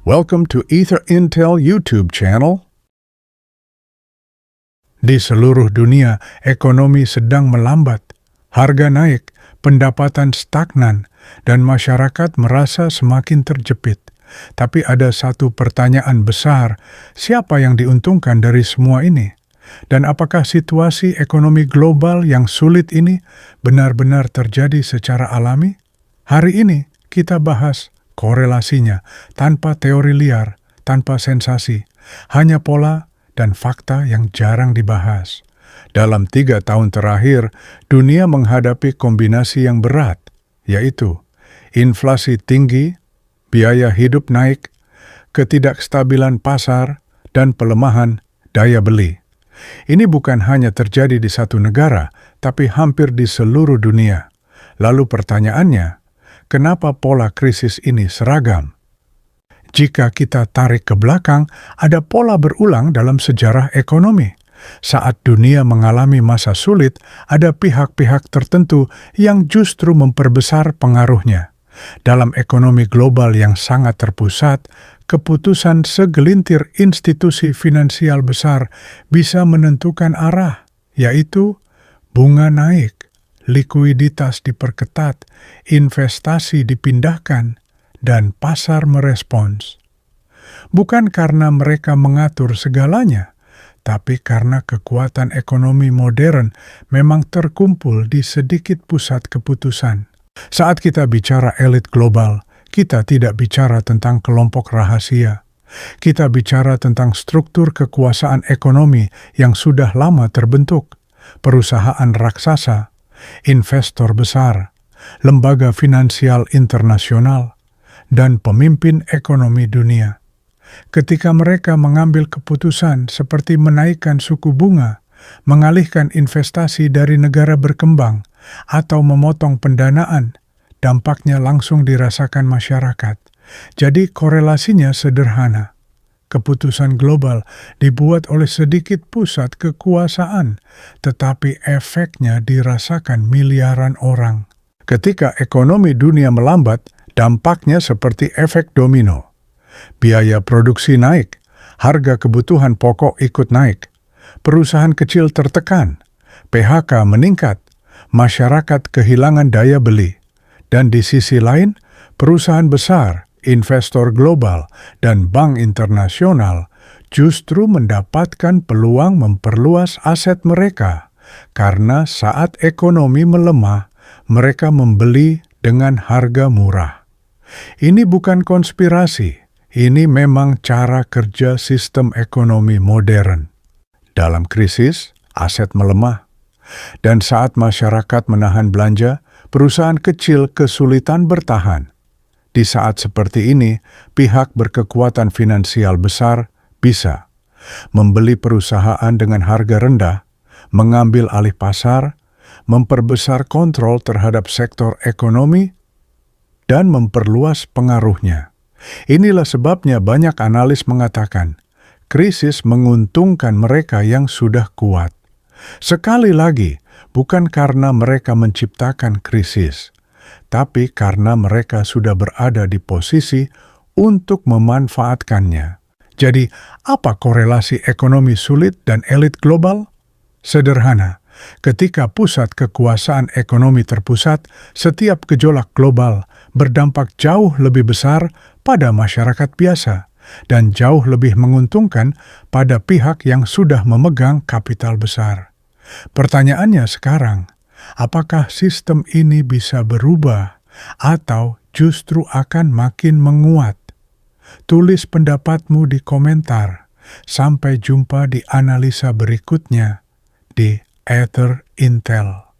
Welcome to Ether Intel YouTube channel. Di seluruh dunia, ekonomi sedang melambat, harga naik, pendapatan stagnan, dan masyarakat merasa semakin terjepit. Tapi ada satu pertanyaan besar, siapa yang diuntungkan dari semua ini? Dan apakah situasi ekonomi global yang sulit ini benar-benar terjadi secara alami? Hari ini kita bahas korelasinya tanpa teori liar, tanpa sensasi, hanya pola dan fakta yang jarang dibahas. Dalam 3 tahun terakhir, dunia menghadapi kombinasi yang berat, yaitu inflasi tinggi, biaya hidup naik, ketidakstabilan pasar, dan pelemahan daya beli. Ini bukan hanya terjadi di satu negara, tapi hampir di seluruh dunia. Lalu pertanyaannya, kenapa pola krisis ini seragam? Jika kita tarik ke belakang, ada pola berulang dalam sejarah ekonomi. Saat dunia mengalami masa sulit, ada pihak-pihak tertentu yang justru memperbesar pengaruhnya. Dalam ekonomi global yang sangat terpusat, keputusan segelintir institusi finansial besar bisa menentukan arah, yaitu bunga naik, likuiditas diperketat, investasi dipindahkan, dan pasar merespons. Bukan karena mereka mengatur segalanya, tapi karena kekuatan ekonomi modern memang terkumpul di sedikit pusat keputusan. Saat kita bicara elit global, kita tidak bicara tentang kelompok rahasia. Kita bicara tentang struktur kekuasaan ekonomi yang sudah lama terbentuk, perusahaan raksasa, investor besar, lembaga finansial internasional, dan pemimpin ekonomi dunia. Ketika mereka mengambil keputusan seperti menaikkan suku bunga, mengalihkan investasi dari negara berkembang, atau memotong pendanaan, dampaknya langsung dirasakan masyarakat. Jadi korelasinya sederhana. Keputusan global dibuat oleh sedikit pusat kekuasaan, tetapi efeknya dirasakan miliaran orang. Ketika ekonomi dunia melambat, dampaknya seperti efek domino. Biaya produksi naik, harga kebutuhan pokok ikut naik, perusahaan kecil tertekan, PHK meningkat, masyarakat kehilangan daya beli, dan di sisi lain, perusahaan besar, investor global, dan bank internasional justru mendapatkan peluang memperluas aset mereka, karena saat ekonomi melemah, mereka membeli dengan harga murah. Ini bukan konspirasi, ini memang cara kerja sistem ekonomi modern. Dalam krisis, aset melemah. Dan saat masyarakat menahan belanja, perusahaan kecil kesulitan bertahan. Di saat seperti ini, pihak berkekuatan finansial besar bisa membeli perusahaan dengan harga rendah, mengambil alih pasar, memperbesar kontrol terhadap sektor ekonomi, dan memperluas pengaruhnya. Inilah sebabnya banyak analis mengatakan, krisis menguntungkan mereka yang sudah kuat. Sekali lagi, bukan karena mereka menciptakan krisis, tapi karena mereka sudah berada di posisi untuk memanfaatkannya. Jadi, apa korelasi ekonomi sulit dan elit global? Sederhana, ketika pusat kekuasaan ekonomi terpusat, setiap gejolak global berdampak jauh lebih besar pada masyarakat biasa dan jauh lebih menguntungkan pada pihak yang sudah memegang kapital besar. Pertanyaannya sekarang, apakah sistem ini bisa berubah atau justru akan makin menguat? Tulis pendapatmu di komentar. Sampai jumpa di analisa berikutnya di Ether Intel.